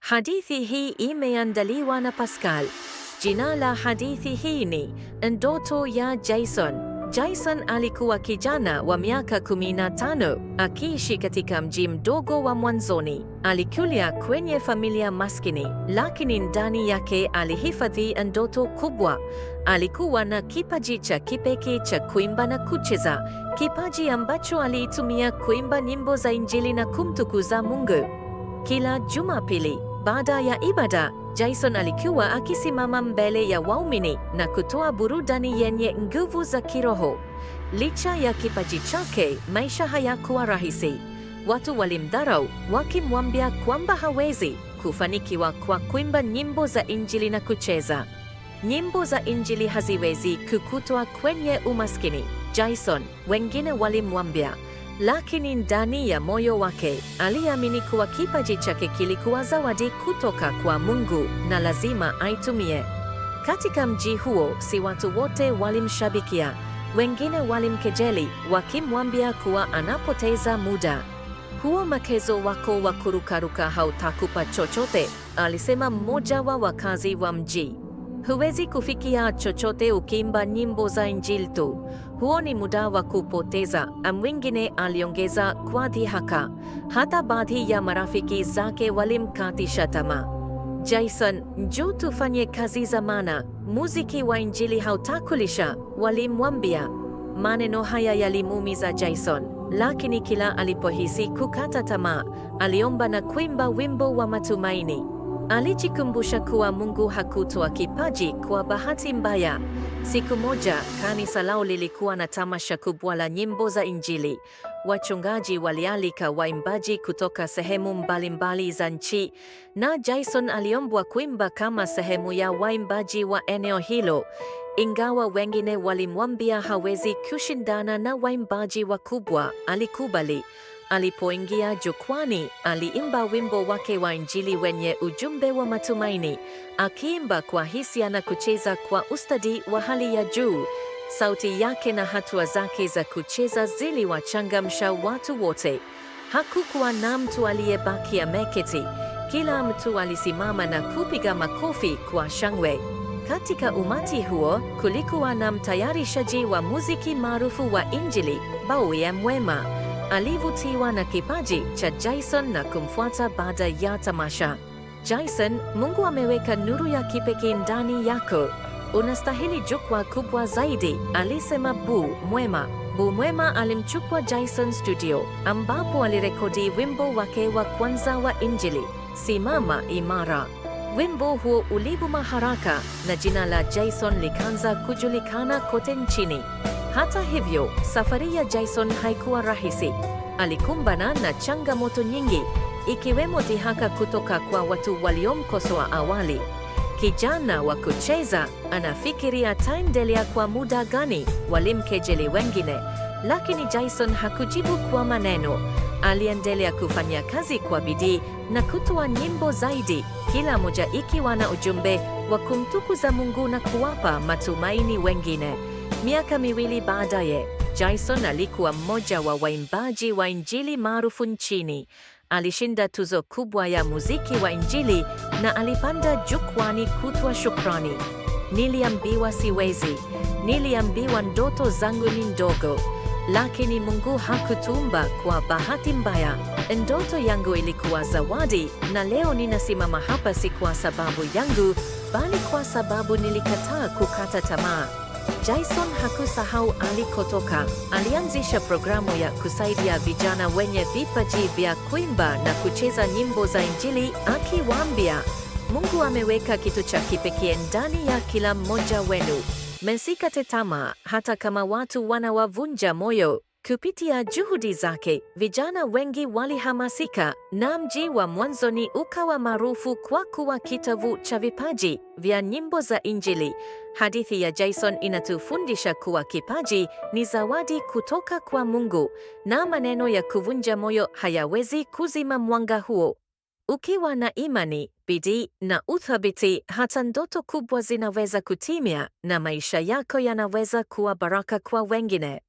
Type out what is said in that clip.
Hadithi hii imeandaliwa na Pascal. Jina la hadithi hii ni Ndoto ya Jason. Jason alikuwa kijana wa miaka 15 akiishi katika mji mdogo wa mwanzoni. Alikulia kwenye familia maskini, lakini ndani yake alihifadhi ndoto kubwa. Alikuwa na kipaji cha kipekee cha kuimba na kucheza, kipaji ambacho alitumia kuimba nyimbo za Injili na kumtukuza Mungu. Kila Jumapili baada ya ibada, Jason alikuwa akisimama mbele ya waumini na kutoa burudani yenye nguvu za kiroho. Licha ya kipaji chake, maisha hayakuwa rahisi. Watu walimdharau, wakimwambia kwamba hawezi kufanikiwa kwa kuimba nyimbo za Injili na kucheza. Nyimbo za Injili haziwezi kukutoa kwenye umaskini, Jason, wengine walimwambia. Lakini ndani ya moyo wake aliamini kuwa kipaji chake kilikuwa zawadi kutoka kwa Mungu na lazima aitumie. Katika mji huo, si watu wote walimshabikia. Wengine walimkejeli, wakimwambia kuwa anapoteza muda. Huo mchezo wako wa kurukaruka hautakupa chochote, alisema mmoja wa wakazi wa mji. Huwezi kufikia chochote ukiimba nyimbo za Injili tu. Huo ni muda wa kupoteza, mwingine aliongeza kwa dhihaka. Hata baadhi ya marafiki zake walimkatisha tamaa. Jason, njoo tufanye kazi za maana, muziki wa Injili hautakulisha, walimwambia. Maneno haya yalimuumiza Jason, lakini kila alipohisi kukata tamaa, aliomba na kuimba wimbo wa matumaini. Alijikumbusha kuwa Mungu hakutoa kipaji kwa bahati mbaya. Siku moja, kanisa lao lilikuwa na tamasha kubwa la nyimbo za Injili. Wachungaji walialika waimbaji kutoka sehemu mbalimbali za nchi, na Jason aliombwa kuimba kama sehemu ya waimbaji wa eneo hilo. Ingawa wengine walimwambia hawezi kushindana na waimbaji wakubwa, alikubali. Alipoingia jukwani, aliimba wimbo wake wa Injili wenye ujumbe wa matumaini, akiimba kwa hisia na kucheza kwa ustadi wa hali ya juu. Sauti yake na hatua zake za kucheza ziliwachangamsha watu wote. Hakukuwa na mtu aliyebaki ameketi. Kila mtu alisimama na kupiga makofi kwa shangwe. Katika umati huo, kulikuwa na mtayarishaji wa muziki maarufu wa Injili, Bowie Mwema. Alivutiwa na kipaji cha Jason na kumfuata baada ya tamasha. Jason, Mungu ameweka nuru ya kipekee ndani yako. Unastahili jukwaa kubwa zaidi, alisema Bu Mwema. Bu Mwema alimchukua Jason studio, ambapo alirekodi wimbo wake wa kwanza wa Injili, Simama Imara. Wimbo huo ulivuma haraka na jina la Jason likaanza kujulikana kote nchini. Hata hivyo, safari ya Jason haikuwa rahisi. Alikumbana na changamoto nyingi, ikiwemo dhihaka kutoka kwa watu waliomkosoa awali. Kijana wa kucheza, anafikiria ataendelea kwa muda gani? Walimkejeli wengine, lakini Jason hakujibu kwa maneno. Aliendelea kufanya kazi kwa bidii na kutoa nyimbo zaidi, kila moja ikiwa na ujumbe wa kumtukuza Mungu na kuwapa matumaini wengine. Miaka miwili baadaye, Jason alikuwa mmoja wa waimbaji wa Injili maarufu nchini. Alishinda tuzo kubwa ya muziki wa Injili na alipanda jukwani kutoa shukrani. Niliambiwa siwezi, niliambiwa ndoto zangu ni ndogo, lakini Mungu hakutuumba kwa bahati mbaya. Ndoto yangu ilikuwa zawadi, na leo ninasimama hapa si kwa sababu yangu, bali kwa sababu nilikataa kukata tamaa. Jason hakusahau alikotoka. Alianzisha programu ya kusaidia vijana wenye vipaji vya kuimba na kucheza nyimbo za Injili, akiwaambia, Mungu ameweka kitu cha kipekee ndani ya kila mmoja wenu. Msikate tamaa hata kama watu wanawavunja moyo. Kupitia juhudi zake, vijana wengi walihamasika na mji wa mwanzoni ukawa maarufu kwa kuwa kitovu cha vipaji vya nyimbo za Injili. Hadithi ya Jason inatufundisha kuwa kipaji ni zawadi kutoka kwa Mungu, na maneno ya kuvunja moyo hayawezi kuzima mwanga huo. Ukiwa na imani, bidii na uthabiti, hata ndoto kubwa zinaweza kutimia na maisha yako yanaweza kuwa baraka kwa wengine.